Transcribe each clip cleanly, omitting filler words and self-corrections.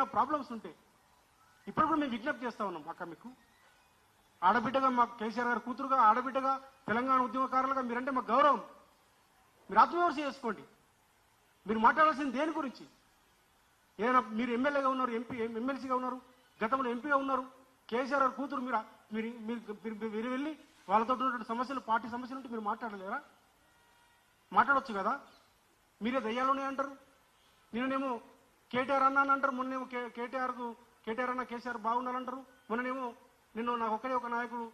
ఏమైనా ప్రాబ్లమ్స్ ఉంటే ఇప్పుడు కూడా మేము విజ్ఞప్తి చేస్తా ఉన్నాం అక్క, మీకు ఆడబిడ్డగా, మాకు కేసీఆర్ గారు కూతురుగా, ఆడబిడ్డగా, తెలంగాణ ఉద్యమకారులుగా మీరంటే మాకు గౌరవం. మీరు ఆత్మవిమర్శ చేసుకోండి. మీరు మాట్లాడాల్సింది దేని గురించి? ఏదైనా మీరు ఎమ్మెల్యేగా ఉన్నారు, ఎమ్మెల్సీగా ఉన్నారు, గతంలో ఎంపీగా ఉన్నారు. కేసీఆర్ గారు కూతురు మీరు వెళ్ళి వాళ్ళతో ఉన్నటువంటి సమస్యలు, పార్టీ సమస్యలు ఉంటే మీరు మాట్లాడలేరా? మాట్లాడవచ్చు కదా. మీరే దయ్యాలోనే అంటారు. నిన్ననేమో కేటీఆర్ అన్న అని అంటారు, మొన్నేమో కేటీఆర్ అన్న కేసీఆర్ బాగుండాలంటారు. మొన్ననేమో నాకు ఒక్కడే ఒక నాయకుడు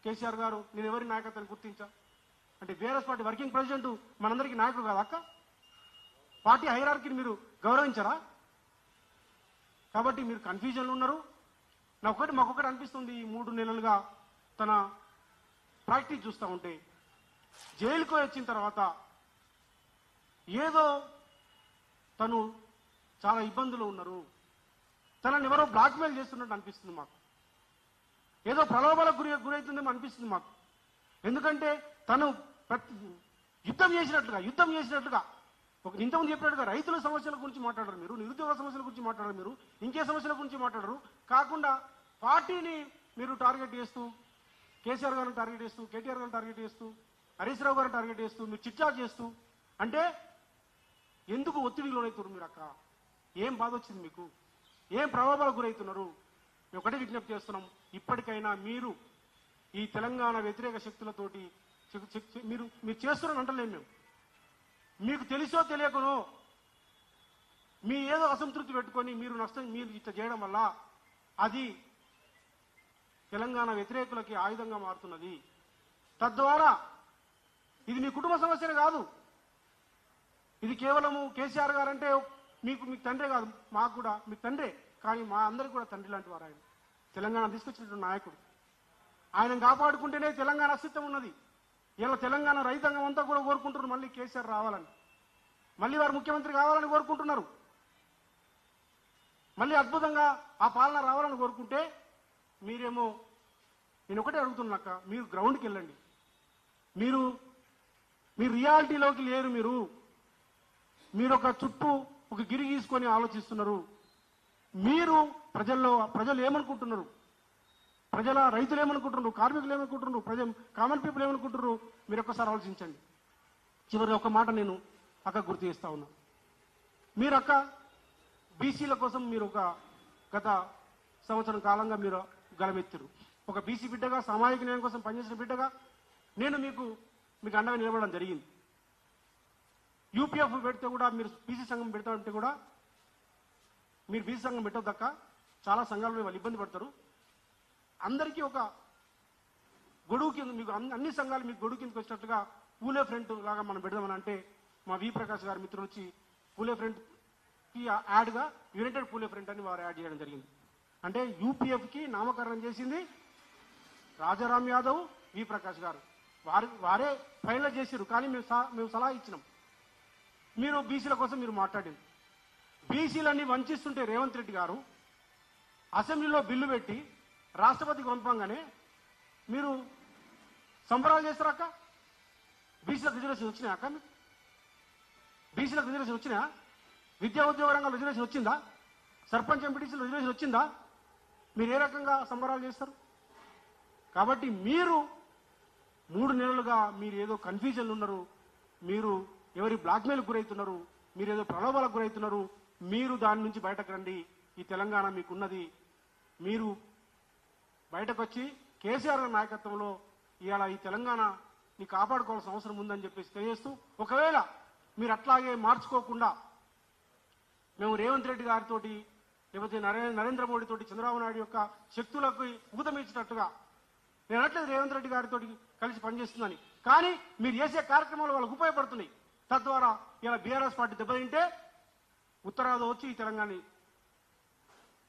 కేసీఆర్ గారు, నేను ఎవరి నాయకత్వాన్ని గుర్తించా అంటే బీఆర్ఎస్ పార్టీ వర్కింగ్ ప్రెసిడెంట్ మనందరికీ నాయకుడు కాదు అక్క? పార్టీ హైరార్కీని మీరు గౌరవించరా? కాబట్టి మీరు కన్ఫ్యూజన్లో ఉన్నారు. మాకొకటి అనిపిస్తుంది, ఈ 3 నెలలుగా తన ప్రాక్టీస్ చూస్తూ ఉంటే, జైలుకు వచ్చిన తర్వాత ఏదో తను చాలా ఇబ్బందులు ఉన్నారు, తనని ఎవరో బ్లాక్మెయిల్ చేస్తున్నట్టు అనిపిస్తుంది మాకు. ఏదో ప్రలోభాలకు గురవుతుందేమో అనిపిస్తుంది మాకు. ఎందుకంటే తను యుద్ధం చేసినట్లుగా ఇంతకుముందు చెప్పినట్టుగా రైతుల సమస్యల గురించి మాట్లాడరు మీరు, నిరుద్యోగ సమస్యల గురించి మాట్లాడరు మీరు, ఇంకే సమస్యల గురించి మాట్లాడరు. కాకుండా పార్టీని మీరు టార్గెట్ చేస్తూ, కేసీఆర్ గారిని టార్గెట్ చేస్తూ, కేటీఆర్ గారిని టార్గెట్ చేస్తూ, హరీష్ రావు గారిని టార్గెట్ చేస్తూ, మీరు చిట్చాట్ చేస్తూ, అంటే ఎందుకు ఒత్తిడికి లోనవుతున్నారు మీరు అక్క? ఏం బాధ వచ్చింది మీకు? ఏం ప్రలోభాలకు గురవుతున్నారు? మేము ఒకటే విజ్ఞప్తి చేస్తున్నాం, ఇప్పటికైనా మీరు ఈ తెలంగాణ వ్యతిరేక శక్తులతోటి మీరు చేస్తున్నారని అంటలేము మేము. మీకు తెలుసో తెలియకనో మీ ఏదో అసంతృప్తి పెట్టుకొని మీరు ఇట్లా చేయడం వల్ల అది తెలంగాణ వ్యతిరేకులకి ఆయుధంగా మారుతున్నది. తద్వారా ఇది మీ కుటుంబ సమస్యనే కాదు, ఇది కేవలము కేసీఆర్ గారు అంటే మీకు తండ్రే కాదు, మాకు కూడా మీకు తండ్రే, కానీ మా అందరికి కూడా తండ్రి లాంటి వారు. ఆయన తెలంగాణ తీసుకొచ్చినటువంటి నాయకుడు. ఆయన కాపాడుకుంటేనే తెలంగాణ అస్తిత్వం ఉన్నది. ఇలా తెలంగాణ రైతాంగం అంతా కూడా కోరుకుంటున్నారు మళ్ళీ కేసీఆర్ రావాలని, మళ్ళీ వారు ముఖ్యమంత్రి కావాలని కోరుకుంటున్నారు. మళ్ళీ అద్భుతంగా ఆ పాలన రావాలని కోరుకుంటే మీరేమో, నేను ఒకటే అడుగుతున్నాక, మీరు గ్రౌండ్కి వెళ్ళండి. మీరు రియాలిటీలోకి లేరు. మీరు ఒక చుట్టూ ఒక గిరి గీసుకొని ఆలోచిస్తున్నారు. మీరు ప్రజలు ఏమనుకుంటున్నారు, రైతులు ఏమనుకుంటున్నారు, కార్మికులు ఏమనుకుంటున్నారు, కామన్ పీపుల్ ఏమనుకుంటున్నారు, మీరు ఒక్కసారి ఆలోచించండి. చివరి ఒక మాట నేను అక్క గుర్తు చేస్తా ఉన్నా. మీరు అక్క బీసీల కోసం మీరు ఒక గత సంవత్సరం కాలంగా మీరు గలమెత్తారు. ఒక బీసీ బిడ్డగా, సామాజిక న్యాయం కోసం పనిచేసిన బిడ్డగా నేను మీకు అండగా నిలబడడం జరిగింది. యూపీఎఫ్ పెడితే కూడా, మీరు బీసీ సంఘం పెడతామంటే కూడా మీరు బీసీ సంఘం పెట్టొద్దక్క, చాలా సంఘాలు వాళ్ళు ఇబ్బంది పడతారు. అందరికీ ఒక గొడుగు కింద, మీకు అన్ని సంఘాలు మీకు గొడుగు కిందకి వచ్చినట్టుగా పూలే ఫ్రంట్ లాగా మనం పెడదామని అంటే, మా వి ప్రకాష్ గారి మిత్రులు వచ్చి పూలే ఫ్రంట్కి యాడ్గా యునైటెడ్ పూలే ఫ్రంట్ అని వారు యాడ్ చేయడం జరిగింది. అంటే యూపీఎఫ్కి నామకరణం చేసింది రాజారాం యాదవ్, వి ప్రకాష్ గారు. వారే ఫైనల్ చేశారు. కానీ మేము సలహా ఇచ్చినాం. మీరు బీసీల కోసం మీరు మాట్లాడింది. బీసీలన్నీ వంచిస్తుంటే రేవంత్ రెడ్డి గారు అసెంబ్లీలో బిల్లు పెట్టి రాష్ట్రపతికి పంపంగానే మీరు సంబరాలు చేస్తారక్క. బీసీలకు రిజర్వేషన్ వచ్చినాయా అక్క? మీకు బీసీలకు రిజర్వేషన్ వచ్చినాయా? విద్యా ఉద్యోగ రంగంలో రిజర్వేషన్ వచ్చిందా? సర్పంచ్ ఎంపీటీసీలో రిజర్వేషన్ వచ్చిందా? మీరు ఏ రకంగా సంబరాలు చేస్తారు? కాబట్టి మీరు 3 నెలలుగా మీరు ఏదో కన్ఫ్యూజన్లు ఉన్నారు, మీరు ఎవరి బ్లాక్మెయిల్ గురవుతున్నారు, మీరు ఏదో ప్రలోభాలకు గురవుతున్నారు. మీరు దాని నుంచి బయటకు రండి. ఈ తెలంగాణ మీకున్నది. మీరు బయటకు వచ్చి కేసీఆర్ నాయకత్వంలో ఇవాళ ఈ తెలంగాణని కాపాడుకోవాల్సిన అవసరం ఉందని చెప్పేసి తెలియజేస్తూ, ఒకవేళ మీరు అట్లాగే మార్చుకోకుండా మేము రేవంత్ రెడ్డి గారితో లేకపోతే నరేంద్ర మోడీతోటి, చంద్రబాబు నాయుడు యొక్క శక్తులకు ఊతమిచ్చినట్టుగా, నేను అనట్లేదు రేవంత్ రెడ్డి గారితో కలిసి పనిచేస్తుందని, కానీ మీరు చేసే కార్యక్రమాలు వాళ్ళకు ఉపయోగపడుతున్నాయి. తద్వారా ఇలా బీఆర్ఎస్ పార్టీ దెబ్బతింటే ఉత్తరాది వచ్చి ఈ తెలంగాణ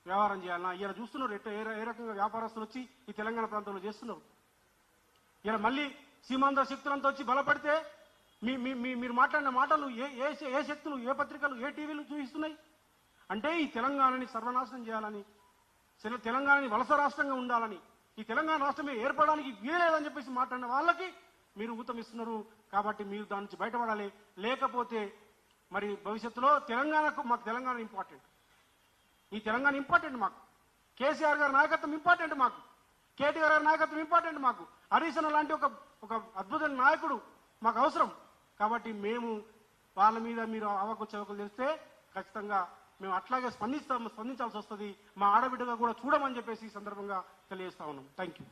వ్యవహారం చేయాలన్నా ఇలా చూస్తున్నారు. ఏ రకంగా వ్యాపారస్తులు వచ్చి ఈ తెలంగాణ ప్రాంతంలో చేస్తున్నారు. ఇలా మళ్ళీ సీమాంధ్ర శక్తులంతా వచ్చి బలపడితే మీరు మాట్లాడిన మాటలు ఏ శక్తులు, ఏ పత్రికలు, ఏ టీవీలు చూపిస్తున్నాయి అంటే ఈ తెలంగాణని సర్వనాశనం చేయాలని, తెలంగాణని వలస రాష్ట్రంగా ఉండాలని, ఈ తెలంగాణ రాష్ట్రమే ఏర్పడడానికి వీలేదని చెప్పేసి మాట్లాడిన వాళ్ళకి మీరు ఊతమిస్తున్నారు. కాబట్టి మీరు దాని నుంచి బయటపడాలి. లేకపోతే మరి భవిష్యత్తులో మాకు తెలంగాణ ఇంపార్టెంట్. ఈ తెలంగాణ ఇంపార్టెంట్ మాకు. కేసీఆర్ గారి నాయకత్వం ఇంపార్టెంట్ మాకు. కేటీఆర్ గారి నాయకత్వం ఇంపార్టెంట్ మాకు. హరీష్ అన్న లాంటి ఒక అద్భుతమైన నాయకుడు మాకు అవసరం. కాబట్టి మేము వాళ్ళ మీద మీరు అవకు చవకలు చేస్తే ఖచ్చితంగా మేము అట్లాగే స్పందించాల్సి వస్తుంది. మా ఆడబిడ్డగా కూడా చూడమని చెప్పేసి ఈ సందర్భంగా తెలియజేస్తా ఉన్నాం. Thank you.